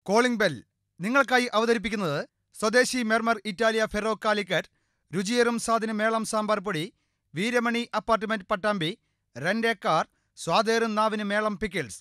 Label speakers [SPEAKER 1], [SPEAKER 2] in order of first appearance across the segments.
[SPEAKER 1] Calling bell നിങ്ങൾക്കായി അവതരിപ്പിക്കുന്നത് സ്വദേശി മെർമർ ഇറ്റാലിയ ഫെറോ കാലിക്കറ്റ്, രുചിയേറും സാദിന് മേളം സാമ്പാർ പൊടി, Veeramani apartment Pattambi, rent a car, സ്വാദേറും നാവിന് മേളം പിക്കിൾസ്.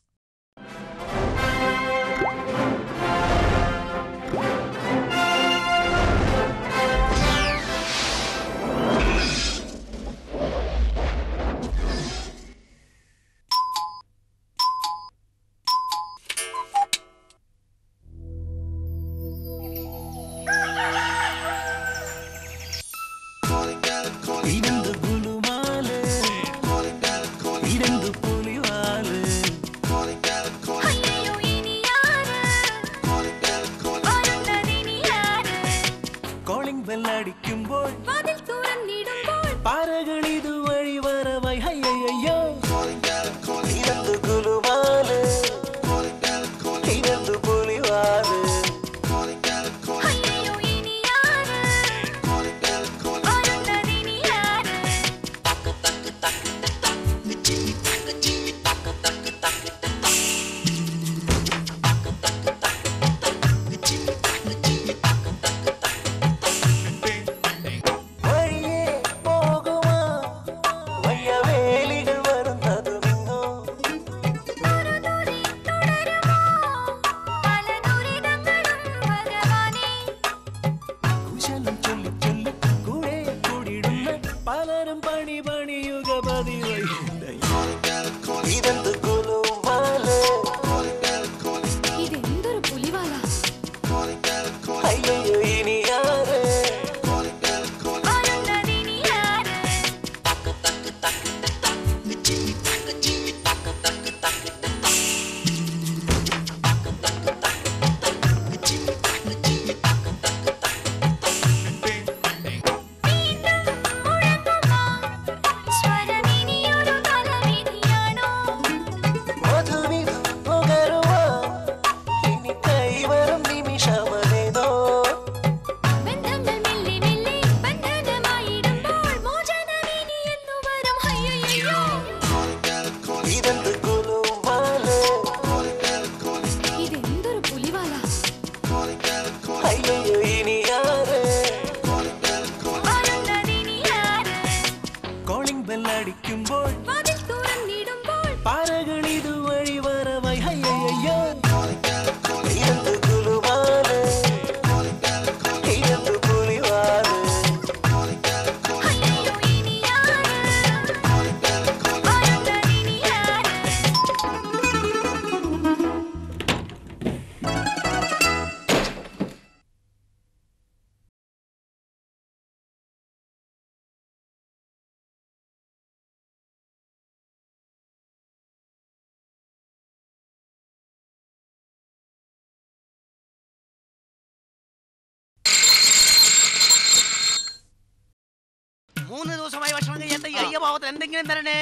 [SPEAKER 2] മൂന്ന് ദിവസമായി ഭക്ഷണം കഴിയാത്ത ഈ അയ്യ പാവത്തിന് എന്തെങ്കിലും തരണേ.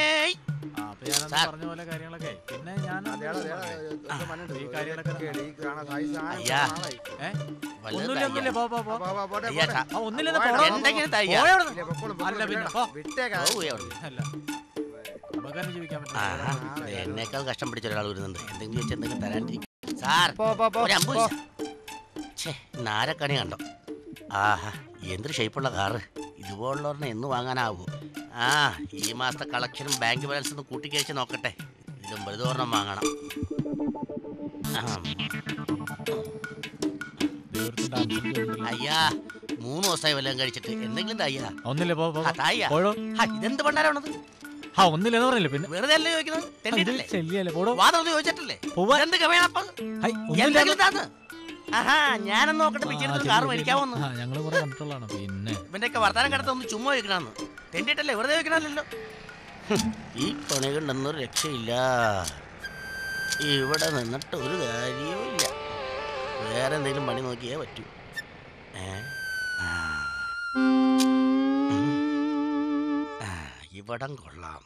[SPEAKER 2] എന്നേക്കാൾ കഷ്ടം പിടിച്ച ഒരാൾ വരുന്നുണ്ട്. എന്തെങ്കിലും വെച്ച് എന്തെങ്കിലും തരാണ്ടിരിക്കും. നാരക്കണി കണ്ടോ? ആഹാ, എന്തൊരു ഷേപ്പുള്ള കാറ്. ഇതുപോലുള്ളവരെ എന്ന് വാങ്ങാനാവൂ? ഈ മാസത്തെ കളക്ഷനും ബാങ്ക് ബാലൻസ് ഒന്ന് കൂട്ടിക്കഴിച്ച് നോക്കട്ടെ. ഇതിലും വെറുതോർണം വാങ്ങണം. അയ്യാ, 3 ദിവസമായി വല്ലതും കഴിച്ചിട്ട് എന്തെങ്കിലും തായ്യാ. ഇതെന്ത് പണ്ടാരാണത്? വെറുതെ അല്ലേ ചോദിക്കുന്നത്? വാദം ചോദിച്ചിട്ടില്ലേ? ഞാനൊന്ന് നോക്കട്ടെ. കാറ് മേടിക്കാവോന്ന്? ഇവന്റെയൊക്കെ വർത്താനം കിടത്ത് ഒന്ന് ചുമ്മാ വെക്കണമെന്ന് തെണ്ടിട്ടല്ലേ, വെറുതെ വെക്കണല്ലോ. ഈ പണി കൊണ്ടൊന്നും രക്ഷയില്ല. ഇവിടെ നിന്നിട്ട് ഒരു കാര്യവും ഇല്ല. വേറെ എന്തെങ്കിലും പണി നോക്കിയേ പറ്റൂ. ഇവിടം കൊള്ളാം.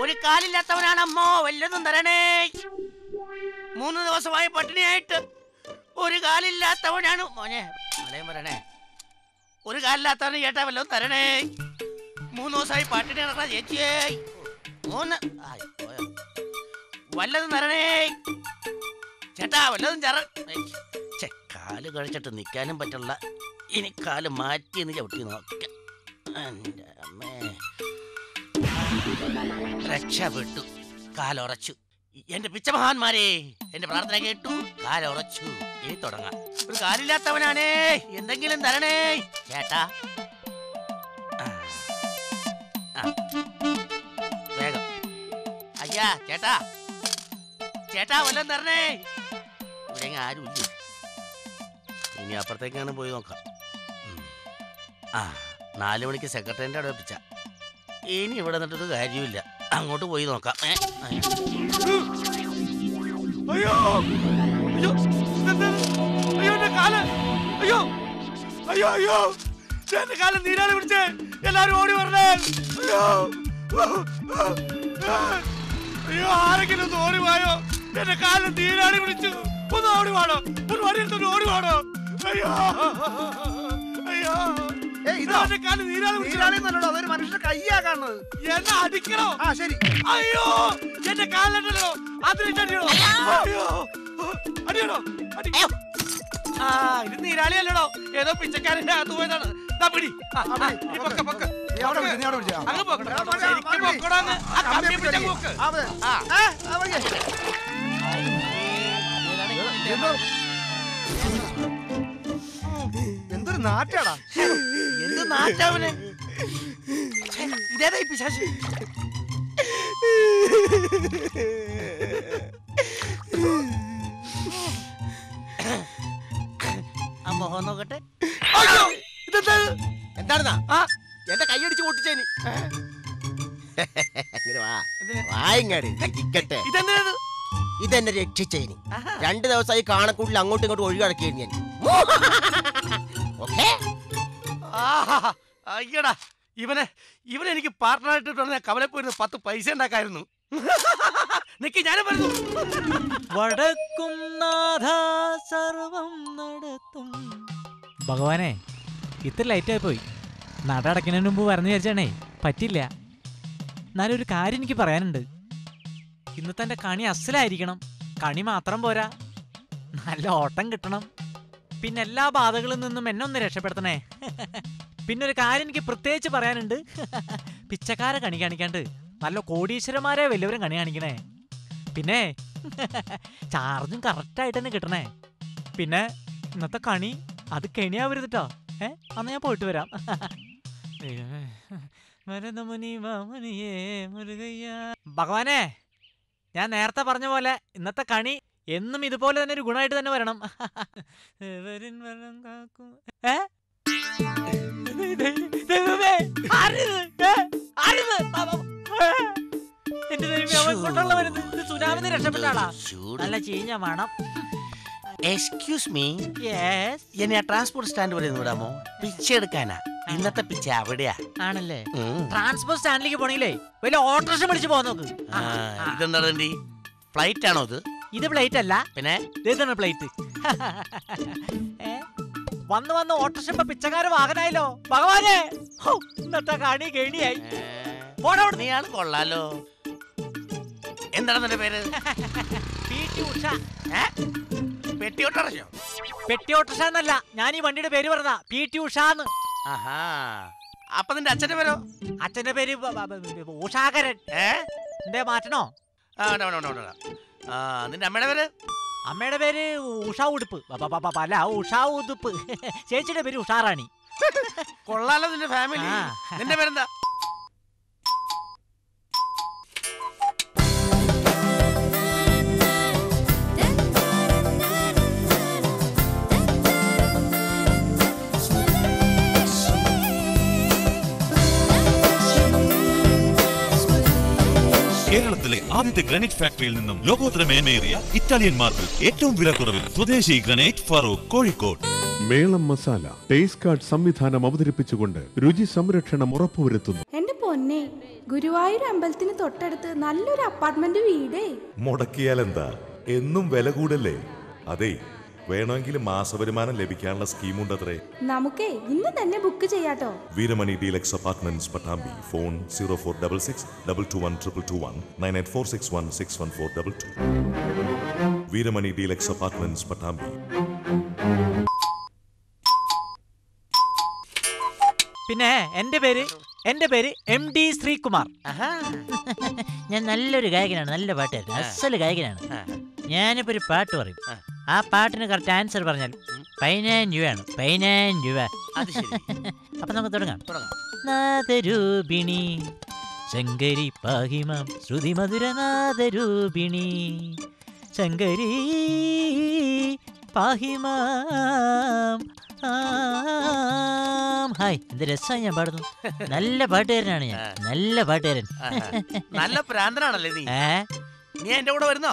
[SPEAKER 2] ഒരു കാലില്ലാത്തവനാണമ്മോ, വല്ലതും തരണേ. 3 ദിവസമായി പട്ടിണിയായിട്ട് ഒരു കാലില്ലാത്തവനാണ് മോനെ. മലയും പറയണേ, ഒരു കാലില്ലാത്തവന് ചേട്ടാ വല്ലതും തരണേ. 3 ദിവസമായി പട്ടിണി കിടക്കണ ചേച്ചിയേ. 3 ആയി പോയോ? വല്ലതും തരണേ ചേട്ടാ, വല്ലതും കാല് കഴിച്ചിട്ട് നിൽക്കാനും പറ്റില്ല. ഇനി കാല് മാറ്റിയെന്ന് ചവിട്ടി നോക്കാം. എൻ്റെ അമ്മേ, രക്ഷപ്പെട്ടു. കാലുറച്ചു. എന്റെ പിച്ചമഹാന്മാരെ, എന്റെ പ്രാർത്ഥന കേട്ടു. കാലുറച്ചു. ഇനി തുടങ്ങാം. ഒരു കാലില്ലാത്തവനാണേ, എന്തെങ്കിലും തരണേ ചേട്ടാ. വേഗം. അയ്യാ ചേട്ടാ, ചേട്ടാ വല്ലതും തരണേ. ഇവിടെ ആരും ഇല്ല. ഇനി അപ്പുറത്തേക്കാണ് പോയി നോക്കാം. 4 മണിക്ക് സെക്രട്ടറിന്റെ അവിടെ വെപ്പിച്ച. ഇനി ഇവിടെ നിന്നിട്ടൊരു കാര്യമില്ല. അങ്ങോട്ട് പോയി നോക്കാം.
[SPEAKER 3] അയ്യോ അയ്യോ അയ്യോ എന്റെ കാല്, അയ്യോ അയ്യോ അയ്യോ എന്റെ കാല് നീരാളി പിടിച്ചേ. എല്ലാരും ഓടി വരണേ. അയ്യോ അയ്യോ, ആരെങ്കിലും ഒന്ന് ഓടി വായോ. എന്റെ കാലിൽ നീരാളി പിടിച്ചു. ഒന്ന് ഓടി വാടോ, ഒരു വടിയെടുത്തോണ്ട് ഓടി വാടോ. അയ്യോ അയ്യോ,
[SPEAKER 1] അതൊരു മനുഷ്യന്റെ കയ്യാ കാണുന്നത്.
[SPEAKER 3] എന്നെ അടിക്കണോ?
[SPEAKER 1] ശരി.
[SPEAKER 3] അയ്യോ എന്റെ കാലിലോ അതിലിട്ടടിയോ? അയ്യോ അടിയണോ? ഇത് നീരാളിയല്ലടോ, ഏതോ പിച്ചക്കാരന്റെ അകത്ത് പോയതാണ്. പിടി
[SPEAKER 1] എന്തൊരു നാറ്റാടാ.
[SPEAKER 2] എന്ത് നാറ്റാവന്? ഇതേതാ ഈ പിശാച്? മോഹൻ നോക്കട്ടെ.
[SPEAKER 3] എന്താണെന്നാ
[SPEAKER 2] എന്റെ കൈയടിച്ച് പൊട്ടിച്ചേന്.
[SPEAKER 4] ഇതെന്നെ രക്ഷിച്ചേന്. 2 ദിവസമായി കാണക്കൂട്ടിൽ അങ്ങോട്ടും ഇങ്ങോട്ടും ഒഴുകി നടക്കുകയായിരുന്നു ഞാൻ.
[SPEAKER 3] അയ്യടാ, ഇവനെ എനിക്ക് പാർട്ട്ണറായിട്ട് കവലെ പോയിരുന്ന 10 പൈസ ഉണ്ടാക്കായിരുന്നു. നിക്ക്, ഞാനും വരുന്നു.
[SPEAKER 5] വടക്കും നാഥ സർവം നടത്തും. ഭഗവാനെ, ഇത്ര ലൈറ്റായി പോയി. നട അടയ്ക്കുന്നതിന് മുമ്പ് പറഞ്ഞു വിചാരിച്ചാണേ, പറ്റില്ല. എന്നാലും ഒരു കാര്യം എനിക്ക് പറയാനുണ്ട്. ഇന്നത്തെ എൻ്റെ കണി അസലായിരിക്കണം. കണി മാത്രം പോരാ, നല്ല ഓട്ടം കിട്ടണം. പിന്നെ എല്ലാ ബാധകളിൽ നിന്നും എന്നെ ഒന്ന് രക്ഷപ്പെടുത്തണേ. പിന്നെ ഒരു കാര്യം എനിക്ക് പ്രത്യേകിച്ച് പറയാനുണ്ട്. പിച്ചക്കാരെ കണി കാണിക്കാണ്ട് നല്ല കോടീശ്വരന്മാരെ വലിയവരും കണി കാണിക്കണേ. പിന്നെ ചാർജും കറക്റ്റായിട്ട് തന്നെ കിട്ടണേ. പിന്നെ ഇന്നത്തെ കണി അത് കെണിയാവരുത് കേട്ടോ. അന്ന് ഞാൻ പോയിട്ട് വരാം. ഭഗവാനെ, ഞാൻ നേരത്തെ പറഞ്ഞ പോലെ ഇന്നത്തെ കണി എന്നും ഇതുപോലെ തന്നെ ഒരു ഗുണമായിട്ട് തന്നെ വരണം. എന്റെ ദൈവമേ, അവൻ കൊണ്ടുള്ള വരുന്നത് സുനാമിന്ന് രക്ഷപ്പെട്ട ആളാ. നല്ല ചീഞ്ഞ വേണം.
[SPEAKER 2] എക്സ്ക്യൂസ് മീ,
[SPEAKER 5] യെസ്,
[SPEAKER 2] എന്നെ ആ ട്രാൻസ്പോർട്ട് സ്റ്റാൻഡ് വരെ ഒന്ന് വിടാമോ? പിച്ച എടുക്കാനാ. ഇന്നത്തെ പിച്ച അവിടെയാ.
[SPEAKER 5] ആണല്ലേ? ട്രാൻസ്പോർട്ട് സ്റ്റാൻഡിലേക്ക് പോണെങ്കിലേ വലിയ ഓട്ടോറിക്ഷ വിളിച്ച് പോകാൻ നോക്ക്.
[SPEAKER 2] ഇതെന്താ ഫ്ലൈറ്റ് ആണോ ഇത്?
[SPEAKER 5] ഇത് പ്ലേറ്റ് അല്ല,
[SPEAKER 2] പിന്നെ
[SPEAKER 5] ഇതാണ് പ്ലേറ്റ്. വന്ന് വന്ന് ഓട്ടോറിക്ഷ പിച്ചക്കാര് വാഹനായല്ലോ. ഭഗവാനെ, ഇന്നത്തെ കാണി കേണിയായി.
[SPEAKER 2] നീയാണ് കൊള്ളാലോ. എന്താണ് നിന്റെ പേര്? പെട്ടി ഓട്ടോറിക്ഷ?
[SPEAKER 5] പെട്ടി ഓട്ടോറിക്ഷ എന്നല്ല, ഞാൻ ഈ വണ്ടിയുടെ പേര് പറഞ്ഞ PT ഉഷാന്ന്.
[SPEAKER 2] അപ്പൊ നിന്റെ അച്ഛന്റെ പേരോ?
[SPEAKER 5] അച്ഛന്റെ പേര് ഉഷാകരൻ. എന്തേ മാറ്റണോ?
[SPEAKER 2] നിന്റെ അമ്മയുടെ പേര്?
[SPEAKER 5] അമ്മയുടെ പേര് ഉഷാ ഉടുപ്പ്. അല്ല, ഉഷാ ഉടുപ്പ്. ചേച്ചിയുടെ പേര് ഉഷാറാണി.
[SPEAKER 2] കൊള്ളാലോ നിന്റെ ഫാമിലി. നിന്റെ പേരെന്താ?
[SPEAKER 6] കേരളത്തിലെ ആദ്യത്തെ ഗ്രാനൈറ്റ് ഫാക്ടറിയിൽ നിന്നും ലോകോത്തര മേന്മയേറിയ ഇറ്റാലിയൻ മാർബിൾ ഏറ്റവും വിലക്കുറവിൽ സ്വദേശി ഗ്രാനൈറ്റ് ഫറൂഖ്, കോഴിക്കോട്.
[SPEAKER 7] മേളം മസാല ടേസ്റ്റ് കാർഡ് സംവിധാനം അവതരിപ്പിച്ചുകൊണ്ട് രുചി സംരക്ഷണം ഉറപ്പുവരുത്തുന്നു.
[SPEAKER 8] എന്റെ പൊന്നെ, ഗുരുവായൂർ അമ്പലത്തിന് തൊട്ടടുത്ത് നല്ലൊരു അപ്പാർട്ട്മെന്റ് വീടേ.
[SPEAKER 9] മുടക്കിയാൽ എന്താ, എന്നും വില കൂടല്ലേ. അതെ, വേണമെങ്കിൽ മാസവരുമാനം ലഭിക്കാനുള്ള സ്കീമുണ്ടത്രേ.
[SPEAKER 8] നമുക്കേ ഇന്ന് തന്നെ ബുക്ക് ചെയ്യാട്ടോ.
[SPEAKER 9] Veeramani deluxe apartments Pattambi. Phone 0466 221 221 98461 61422. Veeramani deluxe apartments Pattambi.
[SPEAKER 5] പിന്നെ എന്റെ പേര് MD ശ്രീകുമാർ. ഞാൻ നല്ലൊരു ഗായകനാണ്, നല്ല പാട്ടുകാരൻ, അസല് ഗായകനാണ്. ഞാനിപ്പോ ഒരു പാട്ട് പറയും, ആ പാട്ടിന് കറക്റ്റ് ആൻസർ പറഞ്ഞാൽ 15 രൂപയാണ്. 15 രൂപ. അപ്പൊ നമുക്ക് തുടങ്ങാം. നാദരൂപിണി ശങ്കരി പാഹിമാം ശ്രുതി മധുര നാദരൂപിണി ശങ്കരി പാഹിമാം. ഹായ്, എന്ത് രസമായി ഞാൻ പാടുന്നു. നല്ല പാട്ടുകാരനാണ് ഞാൻ, നല്ല പാട്ടുകാരൻ.
[SPEAKER 2] നല്ല പ്രാന്തനാണല്ലേ നീ? നീ എന്റെ കൂടെ വരുന്നോ?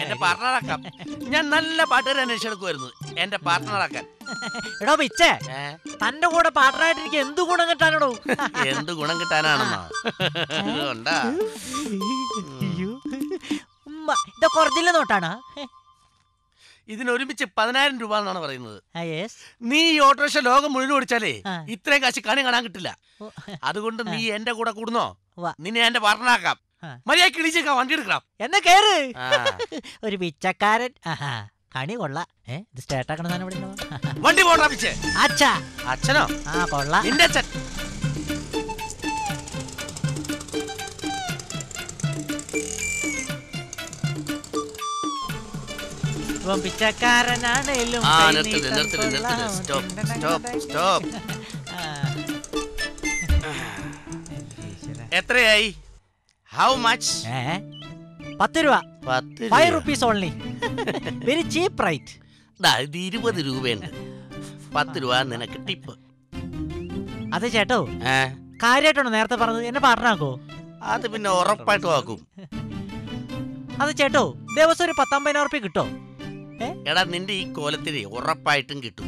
[SPEAKER 2] എന്റെ പാർട്ട്ണറാക്കാം. ഞാൻ നല്ല പാട്ടുകാരെ അന്വേഷിച്ചെടുക്കുമായിരുന്നു എന്റെ പാർട്ട്ണറാക്കാൻ.
[SPEAKER 5] എടോ പിച്ചേ, തന്റെ കൂടെ പാർട്ട്ണറായിട്ട് എനിക്ക് എന്ത് ഗുണം കിട്ടാനോ?
[SPEAKER 2] എന്ത് ഗുണം കിട്ടാനാണെന്നോ?
[SPEAKER 5] ഇതൊക്കെ ഒറിജിനൽ നോട്ടാണ്.
[SPEAKER 2] ഇതിനൊരുമിച്ച് 10,000 രൂപ എന്നാണ് പറയുന്നത്. നീ ഈ ഓട്ടോറിക്ഷ ലോകം മുഴുവൻ ഓടിച്ചാലേ ഇത്രയും കാശ് കണി കാണാൻ കിട്ടില്ല. അതുകൊണ്ട് നീ എന്റെ കൂടെ കൂടുന്നോ? നിന്നെ എന്റെ പാർട്ട്ണറാക്കാം. മര്യാദക്ക് ഇടിച്ചേക്കാം, വണ്ടി എടുക്കാം.
[SPEAKER 5] എന്നാ കേറ്. ഒരു പിച്ചക്കാരൻ. കണി കൊള്ളാം. ഇത് സ്റ്റേറ്റാക്കണതാണ് ഇവിടെ.
[SPEAKER 2] വണ്ടി പോടാ പിച്ചേ.
[SPEAKER 5] അച്ഛാ.
[SPEAKER 2] അച്ഛനോ?
[SPEAKER 5] ആ കൊള്ളാം.
[SPEAKER 2] നിന്റെ അച്ഛൻ.
[SPEAKER 5] പിച്ചക്കാരനാണേലും
[SPEAKER 2] എത്രയായി? How much?
[SPEAKER 5] 10 രൂപ. 5 rupees only. Very cheap right.
[SPEAKER 2] ഇത് 20 രൂപയുണ്ട്. 10 രൂപ നിനക്ക് ടിപ്പ്.
[SPEAKER 5] അതെ ചേട്ടോ, കാര്യമായിട്ടാണോ നേരത്തെ പറഞ്ഞത്? എന്നെ പാർട്ട്ണറാക്കോ?
[SPEAKER 2] അത് പിന്നെ ഉറപ്പായിട്ടും ആക്കും.
[SPEAKER 5] അത് ചേട്ടോ, ദിവസം ഒരു 10,000-15,000 റുപ്യ കിട്ടോ?
[SPEAKER 2] എടാ, നിന്റെ ഈ കോലത്തിന് ഉറപ്പായിട്ടും കിട്ടും.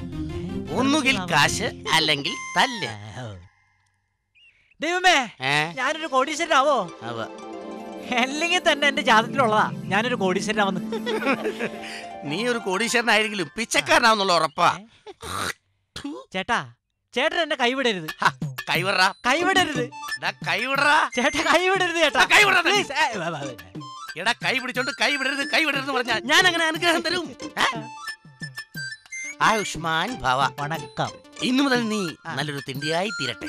[SPEAKER 2] ഒന്നുകിൽ കാശ് അല്ലെങ്കിൽ തല്ല്.
[SPEAKER 5] ദൈവമേ, ഞാനൊരു കോടീശ്വരനാവോ? അല്ലെങ്കിൽ തന്നെ എന്റെ ജാതകത്തിലുള്ളതാ ഞാനൊരു കോടീശ്വരനാവെന്ന്.
[SPEAKER 2] നീ ഒരു കോടീശ്വരനായെങ്കിലും പിച്ചക്കാരനാവുന്നുള്ള ഉറപ്പാ.
[SPEAKER 5] ചേട്ടാ, ചേട്ടൻ എന്നെ കൈവിടരുത്.
[SPEAKER 2] കൈവിടറാ.
[SPEAKER 5] കൈവിടരുത്.
[SPEAKER 2] കൈവിടറാ
[SPEAKER 5] ചേട്ടാ, കൈവിടരുത് ചേട്ടാ.
[SPEAKER 2] എടാ, കൈ പിടിച്ചോണ്ട് കൈവിടരുത് പറഞ്ഞാ ഞാൻ അങ്ങനെ അനുഗ്രഹം തരും. ആയുഷ്മാൻ ഭവ.
[SPEAKER 5] വണക്കം.
[SPEAKER 2] ഇന്നു മുതൽ നീ നല്ലൊരു തിണ്ടിയായി തീരട്ടെ.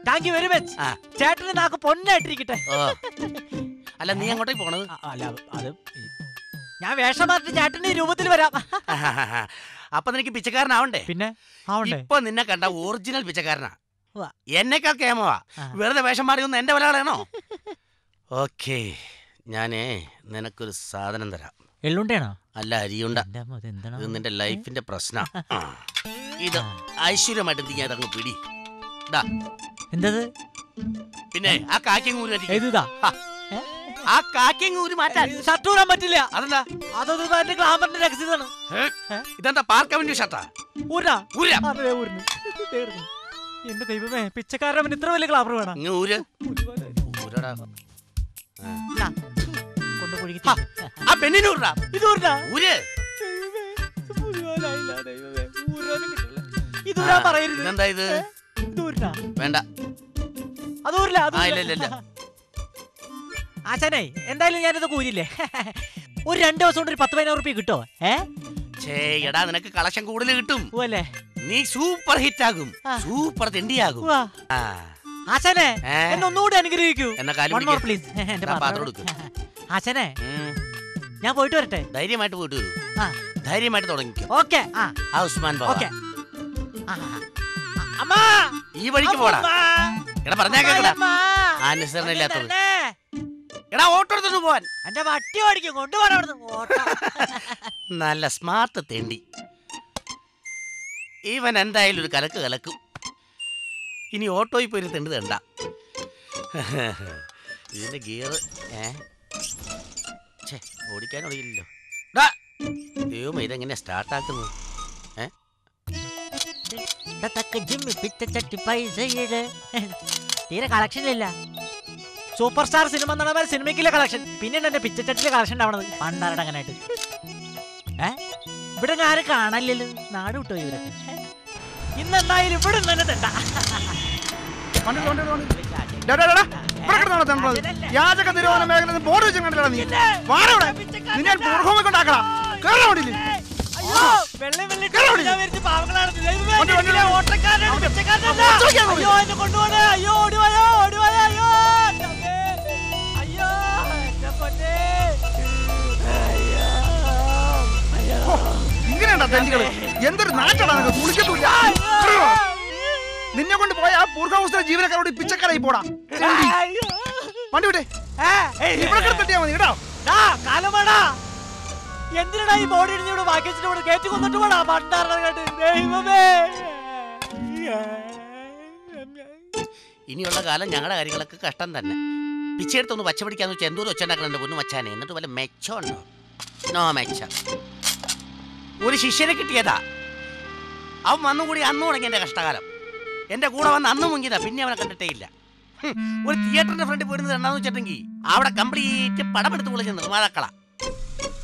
[SPEAKER 5] Thank you very much. ചേട്ടന് നാക്ക് പൊന്നായിട്ടിരിക്കട്ടെ.
[SPEAKER 2] അല്ല, നീ അങ്ങോട്ടേക്ക് പോണത്?
[SPEAKER 5] അല്ല, അത് ഞാൻ വേഷം മാറ്റി ചേട്ടന്റെ രൂപത്തിൽ വരാം.
[SPEAKER 2] അപ്പൊ നിനക്ക് പിച്ചക്കാരനാവണ്ടേ?
[SPEAKER 5] പിന്നെ
[SPEAKER 2] ഇപ്പൊ നിന്നെ കണ്ട ഒറിജിനൽ പിച്ചക്കാരനാ. എന്നെക്കാൾ കേമവാ. വെറുതെ വേഷം മാറിയൊന്നും എന്റെ വില കളയണോ? ഓക്കേ, ഞാനേ നിനക്കൊരു സാധനം തരാം.
[SPEAKER 5] എള്ളുണ്ടേണോ?
[SPEAKER 2] അല്ല, അരിയുണ്ട. ഇത് നിന്റെ ലൈഫിന്റെ പ്രശ്നം. ഇത് ഐശ്വര്യമായിട്ട് നീ അതങ്ങ് പിടി.
[SPEAKER 5] എന്തത്?
[SPEAKER 2] പിന്നെ ആ കാക്കിങ്ങൂര്
[SPEAKER 5] ആ കാക്കിങ്ങൂര് മാറ്റാൻ ഷർട്ടൂരാൻ പറ്റില്ല.
[SPEAKER 2] അതെന്താ?
[SPEAKER 5] അതൊന്നും എന്റെ ഗ്ലാമറിന്റെ രഹസ്യമാണ്.
[SPEAKER 2] ഇതെന്താ പാർക്ക് അവന്യൂ ഷർട്ടാ?
[SPEAKER 5] എന്റെ ദൈവമേ, പിച്ചക്കാരൻ ഇത്ര വലിയ ഗ്ലാമർ വേണം. ആശാനെ, എന്തായാലും ഞാനിത് കൂരില്ലേ. ഒരു 2 ദിവസം കൊണ്ട് ഒരു 10,000 റുപ്യ കിട്ടോ?
[SPEAKER 2] എടാ, നിനക്ക് കളക്ഷൻ കൂടുതൽ കിട്ടും. നീ സൂപ്പർ ഹിറ്റ് ആകും, സൂപ്പർ തെണ്ടിയാകും.
[SPEAKER 5] ആശാനെ, എന്നെ ഒന്നുകൂടി അനുഗ്രഹിക്കൂ. പ്ലീസ്. ആശാനെ, ഞാൻ പോയിട്ട് വരട്ടെ?
[SPEAKER 2] ധൈര്യമായിട്ട് പോയിട്ട് വരൂ. ധൈര്യമായിട്ട് തുടങ്ങിക്കോ.
[SPEAKER 5] ഓക്കെ.
[SPEAKER 2] ഉസ്മാൻ
[SPEAKER 5] ഓക്കെ.
[SPEAKER 2] ഈ വഴിക്ക് പോടാ. എടാ, പറഞ്ഞേക്കടാ. അനുസരണയില്ലാത്തത്. എടാ, ഓട്ടോ എടുത്തു പോവാൻ.
[SPEAKER 5] എന്റെ വട്ടി ഓടിക്കും, കൊണ്ടുപോകണം.
[SPEAKER 2] നല്ല സ്മാർട്ട് തെണ്ടി. ഇവൻ എന്തായാലും ഒരു കലക്ക് കലക്കും. ഇനി ഓട്ടോയിൽ പോയി തെണ്ടി തണ്ട. ഇതിന്റെ ഗിയർ ഓടിക്കാൻ ഒടിയില്ലല്ലോ. ദൈവം, ഇതെങ്ങനെ സ്റ്റാർട്ടാക്കുന്നത്?
[SPEAKER 5] തീരെ കളക്ഷനില്ല. സൂപ്പർ സ്റ്റാർ സിനിമ നടന്നാൽ സിനിമയ്ക്കില്ല കളക്ഷൻ, പിന്നെ എന്റെ പിച്ചച്ചട്ടിലെ കളക്ഷൻ ഉണ്ടാവണത് പണ്ടാരടങ്ങനായിട്ട്. ഇവിടെ ആരും കാണാനില്ലല്ലോ. നാട് വിട്ടോ ഇവരൊക്കെ. ഇന്നെന്തായാലും ഇവിടെ തന്നെ തണ്ട.
[SPEAKER 1] യാചക നിരോധന മേഖല ബോർഡ് വെച്ച് കണ്ടില്ല നീ. വാടവിടെ നിന്നെ കൊണ്ടാക്കണം. ഇങ്ങനെയുണ്ടോ തെണ്ടികള്? എന്തൊരു നാട്ടാണ് കുളിക്കത്തൂല്ല. നിന്നെ കൊണ്ട് പോയ പൂർവ്വസ്ഥ ജീവനക്കാരോട് പിച്ചക്കാരായി പോടാ. വണ്ടി വിട്ടേ. ഇവിടെ തട്ടിയാ മതി കേട്ടോ.
[SPEAKER 5] എന്തിനാ ഈ ബോഡി ഇടിഞ്ഞൂടെ ബാക്കി വെച്ചിട്ട് കയറ്റി കൊന്നിട്ട് പോടാ പണ്ടാറങ്ങാട്ട്. ദൈവമേ.
[SPEAKER 2] ഇനിയുള്ള കാലം ഞങ്ങളുടെ കാര്യങ്ങളൊക്കെ കഷ്ടം തന്നെ. പിച്ചെടുത്തൊന്ന് പച്ച പിടിക്കാന്ന് വെച്ചാൽ എന്തോരം ഒച്ചണ്ടാക്കണുണ്ട് പൊന്നു മച്ചാനെ. എന്നിട്ട് വല്ല മെച്ചമുണ്ടോ? നോ മെച്ചം. ഒരു ശിഷ്യനെ കിട്ടിയതാ. അവൻ വന്നുകൂടി അന്ന് തുടങ്ങി എൻ്റെ കഷ്ടകാലം. എൻ്റെ കൂടെ വന്ന് അന്ന് മുങ്ങിയതാ. പിന്നെ അവനെ കണ്ടിട്ടേ ഇല്ല. ഒരു തിയേറ്ററിന്റെ ഫ്രണ്ടിൽ പോയിരുന്നത് എന്താന്ന് വെച്ചിട്ടുണ്ടെങ്കിൽ അവിടെ കംപ്ലീറ്റ് പടമെടുത്ത് പൊളിച്ച് നിർമ്മാതാക്കളാ.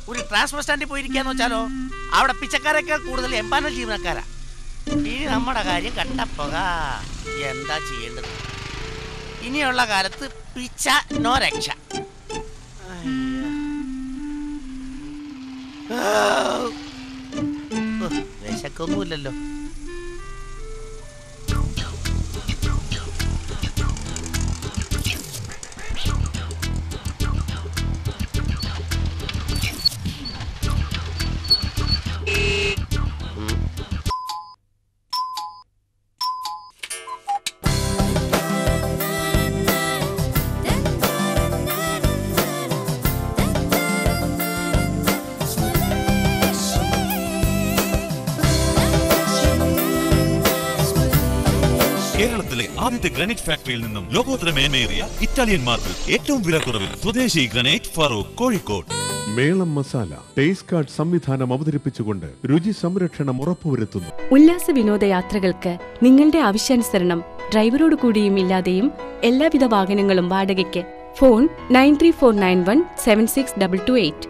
[SPEAKER 2] ഒരു ട്രാൻസ്പോർട്ട് സ്റ്റാൻഡിൽ പോയിരിക്കാന്ന് വെച്ചാലോ അവിടെ പിച്ചക്കാരൊക്കെ കൂടുതൽ എംപാനൽ ജീവനക്കാരാ. ഇനി നമ്മുടെ കാര്യം കട്ടപ്പോക. എന്താ ചെയ്യേണ്ടത്? ഇനിയുള്ള കാലത്ത് പിച്ച നോ രക്ഷ. വിശക്കൊന്നുമില്ലല്ലോ.
[SPEAKER 6] കേരളത്തിലെ ആദ്യത്തെ ഗ്രാനൈറ്റ് ഫാക്ടറിയിൽ നിന്നും ലോകോത്തര മേന്മയേറിയ ഇറ്റാലിയൻ മാർബിൾ ഏറ്റവും വിലക്കുറവിൽ സ്വദേശി ഗ്രാനൈറ്റ് ഫറൂഖ് കോഴിക്കോട്.
[SPEAKER 7] മേളം മസാല ടേസ്റ്റ് കാർഡ് സംവിധാനം അവതരിപ്പിച്ചുകൊണ്ട് രുചി സംരക്ഷണം ഉറപ്പുവരുത്തുന്നു.
[SPEAKER 8] ഉല്ലാസ വിനോദയാത്രകൾക്ക് നിങ്ങളുടെ ആവശ്യാനുസരണം ഡ്രൈവറോട് കൂടിയും ഇല്ലാതെയും എല്ലാവിധ വാഹനങ്ങളും വാടകയ്ക്ക്. ഫോൺ 9349176228.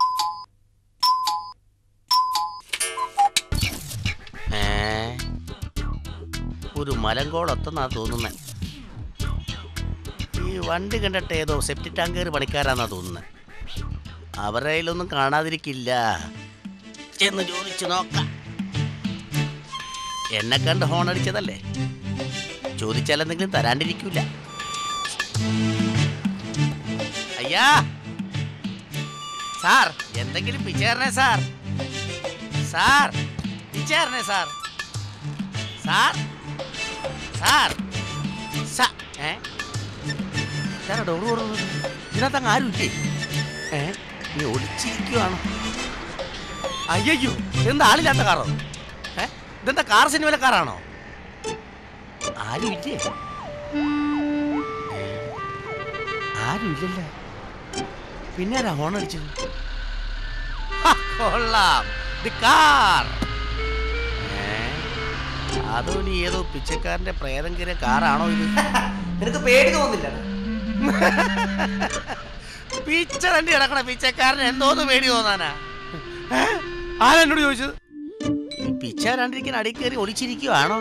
[SPEAKER 2] ഒരു മലങ്കോളൊത്തെന്നാ തോന്നുന്നത്. ഈ വണ്ടി കണ്ടിട്ട് ഏതോ സെപ്റ്റി ടാങ്കർ പണിക്കാരാന്നാ തോന്നുന്നത്. അവരുടെ കയ്യിലൊന്നും കാണാതിരിക്കില്ല. ചെന്ന് ചോദിച്ചു നോക്കാം. എന്നെ കണ്ട് ഹോൺ അടിച്ചതല്ലേ, ചോദിച്ചാലെന്തെങ്കിലും തരാണ്ടിരിക്കൂല. അയ്യാ സാർ, എന്തെങ്കിലും പിച്ചേറണേ സാർ. സാർ പിച്ചേറണേ സാർ. സാർ സാർ ഡോറ് തുറന്നു. ഇതിനകത്തങ്ങ് ആരുമില്ലേ? നീ ഒളിച്ചിരിക്കുവാണോ? അയ്യോ, എന്താ ആളില്ലാത്ത കാറോ? ഇതെന്താ കാർ സിനിമയിലെ കാറാണോ? ആരുമില്ലേ? ആരുമില്ലല്ലോ. പിന്നെ ആരാ ഹോൺ അടിച്ചത്? കൊള്ളാം, ദി കാർ. അതോ നീ ഏതോ പിച്ചക്കാരന്റെ പ്രേതം കയറിയ കാറാണോ ഇത്?
[SPEAKER 4] നിനക്ക് പേടി തോന്നില്ല?
[SPEAKER 2] പിച്ച തണ്ടി കിടക്കണ പിച്ചക്കാരന് എന്തോന്ന് പേടി തോന്നാനാ? ആരെന്നോട് ചോദിച്ചത്? ഈ പിച്ച രണ്ടിരിക്കാൻ അടി കയറി ഒളിച്ചിരിക്കുവാണോ?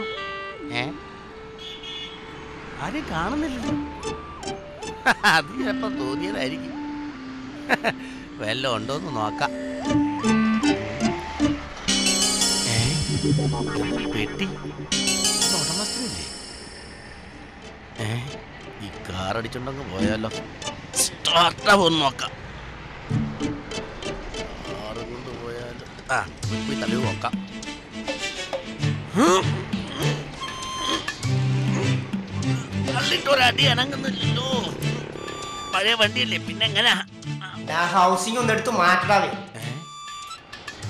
[SPEAKER 2] ആരും കാണുന്നില്ലല്ലോ. അത് ചിലപ്പോ തോന്നിയതായിരിക്കും. വല്ല ഉണ്ടോന്ന് നോക്കാം. പെട്ടി ഉടമസ്ഥനില്ലേ? ഈ കാർ അടിച്ചുണ്ടെങ്കിൽ പോയാലോ? സ്റ്റാർട്ടാവൊന്ന് നോക്കാം. കാറ് കൊണ്ട് പോയാലോ? പോയി തള്ളി നോക്കാം. തള്ളിട്ടൊരടി അനങ്ങുന്നില്ലല്ലോ. പഴയ വണ്ടിയല്ലേ, പിന്നെ എങ്ങനാ?
[SPEAKER 4] ഹൗസിംഗ് ഒന്ന് എടുത്ത് മാറ്റാവേ.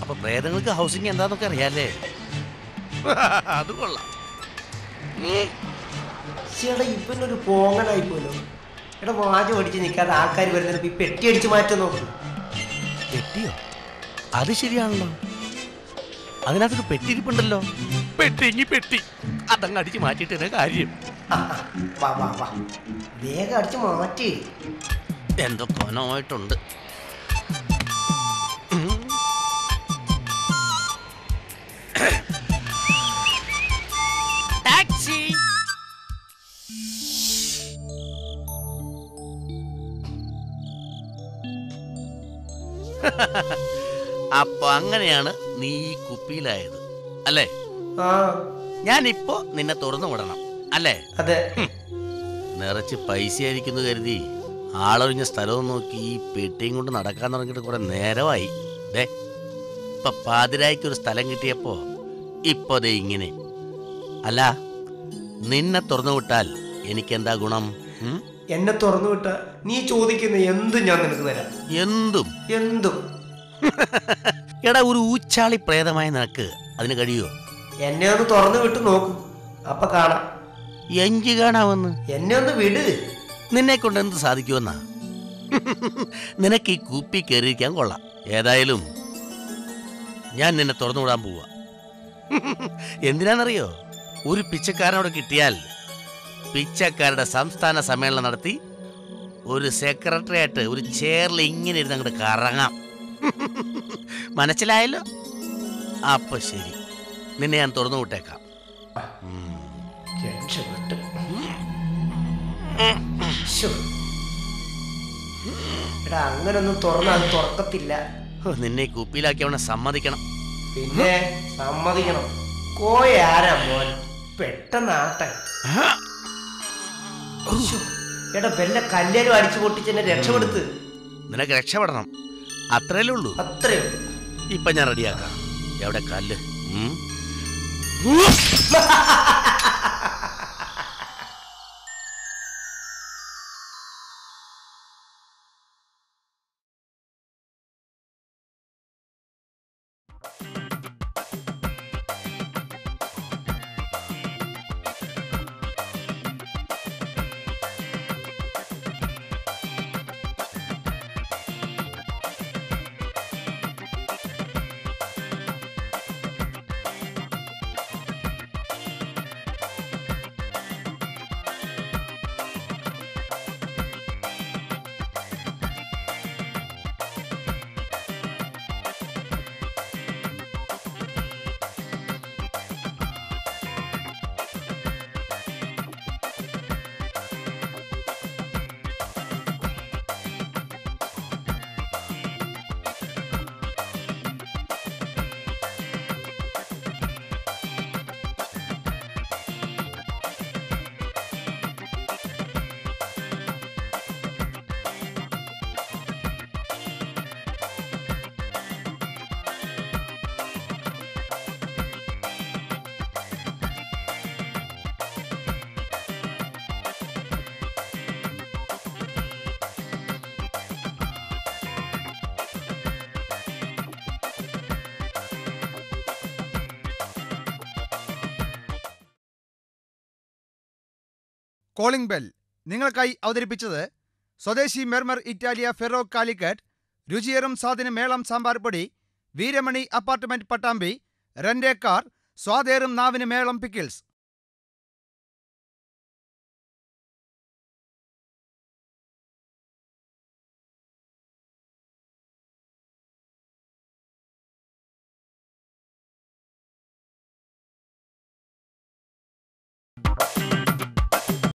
[SPEAKER 2] അപ്പൊ പ്രേതങ്ങൾക്ക് ഹൗസിംഗ് എന്താന്നൊക്കെ അറിയാല്ലേ? അത് കൊള്ളാം.
[SPEAKER 4] ചേട്ടാ ഇപ്പൊരു പോങ്ങനായി പോലോ. എടാ വാചം അടിച്ച് നിൽക്കാതെ ആൾക്കാർ വരുന്നതിന് ഈ പെട്ടി അടിച്ച് മാറ്റും നോക്കും.
[SPEAKER 2] പെട്ടിയോ? അത് ശരിയാണല്ലോ. അതിനകത്തൊരു പെട്ടി ഇരിപ്പുണ്ടല്ലോ. പെട്ടി പെട്ടി അതങ്ങ് അടിച്ച് മാറ്റിയിട്ടേ കാര്യം.
[SPEAKER 4] വാ വാ വാ, വേഗം അടിച്ച് മാറ്റി.
[SPEAKER 2] എന്തോ കൊനമായിട്ടുണ്ട്. അപ്പൊ അങ്ങനെയാണ് നീ ഈ കുപ്പിയിലായത് അല്ലേ?
[SPEAKER 4] ആ
[SPEAKER 2] ഞാനിപ്പോ നിന്നെ തുറന്നു വിടണം അല്ലേ?
[SPEAKER 4] അതെ.
[SPEAKER 2] നിറച്ച് പൈസ ആയിരിക്കുന്നു കരുതി ആളൊഴിഞ്ഞ സ്ഥലവും നോക്കി ഈ പെട്ടിയും കൊണ്ട് നടക്കാൻ തുടങ്ങിയിട്ട് കുറെ നേരമായി. ദേ ഇപ്പൊ പാതിരായ്ക്കൊരു സ്ഥലം കിട്ടിയപ്പോ ഇപ്പൊ ദേ ഇങ്ങനെ. അല്ല, നിന്നെ തുറന്നു വിട്ടാൽ എനിക്കെന്താ ഗുണം?
[SPEAKER 4] എന്നെ തുറന്നു വിട്ട നീ ചോദിക്കുന്ന എന്തും ഞാൻ നിനക്ക് തരാം.
[SPEAKER 2] എന്തും
[SPEAKER 4] എന്തും.
[SPEAKER 2] എടാ, ഒരു ഊച്ചാളി പ്രേതമായ നിനക്ക് അതിന് കഴിയോ?
[SPEAKER 4] എന്നെ ഒന്ന് തുറന്നു വിട്ട് നോക്ക്, അപ്പൊ കാണാം.
[SPEAKER 2] എഞ്ചി കാണാമെന്ന്.
[SPEAKER 4] എന്നെ ഒന്ന് വിട്.
[SPEAKER 2] നിന്നെ കൊണ്ട് എന്ത് സാധിക്കുമെന്നാ? നിനക്ക് ഈ കുപ്പി കയറിയിരിക്കാൻ കൊള്ളാം. ഏതായാലും ഞാൻ നിന്നെ തുറന്നു വിടാൻ പോവാ. എന്തിനാണെന്നറിയോ? ഒരു പിച്ചക്കാരനോട് കിട്ടിയാൽ പിച്ചക്കാരുടെ സംസ്ഥാന സമ്മേളനം നടത്തി ഒരു സെക്രട്ടറി ആയിട്ട് ഒരു ചെയറിൽ ഇങ്ങനെ ഇരുന്ന് അങ്ങോട്ട് കറങ്ങാം. മനസ്സിലായല്ലോ? അപ്പൊ ശരി, നിന്നെ ഞാൻ തുറന്നു വിട്ടേക്കാം.
[SPEAKER 4] എടാ, അങ്ങനൊന്നും തുറന്ന് അത് തുറക്കത്തില്ല.
[SPEAKER 2] നിന്നെ കുപ്പിയിലാക്കി അവനെ സമ്മതിക്കണം.
[SPEAKER 4] പിന്നെ സമ്മതിക്കണം. കോയ ആരാ മോൻ? പെട്ടെന്നാട്ടെ. എടാ, വല്ല കല്ലേലും അടിച്ചു പൊട്ടിച്ചെന്നെ രക്ഷപ്പെടുത്ത്.
[SPEAKER 2] നിനക്ക് രക്ഷപ്പെടണം, അത്രയല്ലേ ഉള്ളൂ.
[SPEAKER 4] അത്രേ ഉള്ളൂ.
[SPEAKER 2] ഇപ്പൊ ഞാൻ റെഡിയാക്കാം. എവിടെ കല്ല്?
[SPEAKER 1] കോളിംഗ് ബെൽ നിങ്ങൾക്കായി അവതരിപ്പിച്ചത് സ്വദേശി മെർമർ ഇറ്റാലിയ ഫെറോ കാലിക്കറ്റ്, രുചിയേറും സ്വാദിന് മേളം സാമ്പാർ പൊടി, Veeramani apartment Pattambi, rent a car, സ്വാദേറും നാവിന് മേളം പിക്കിൾസ്.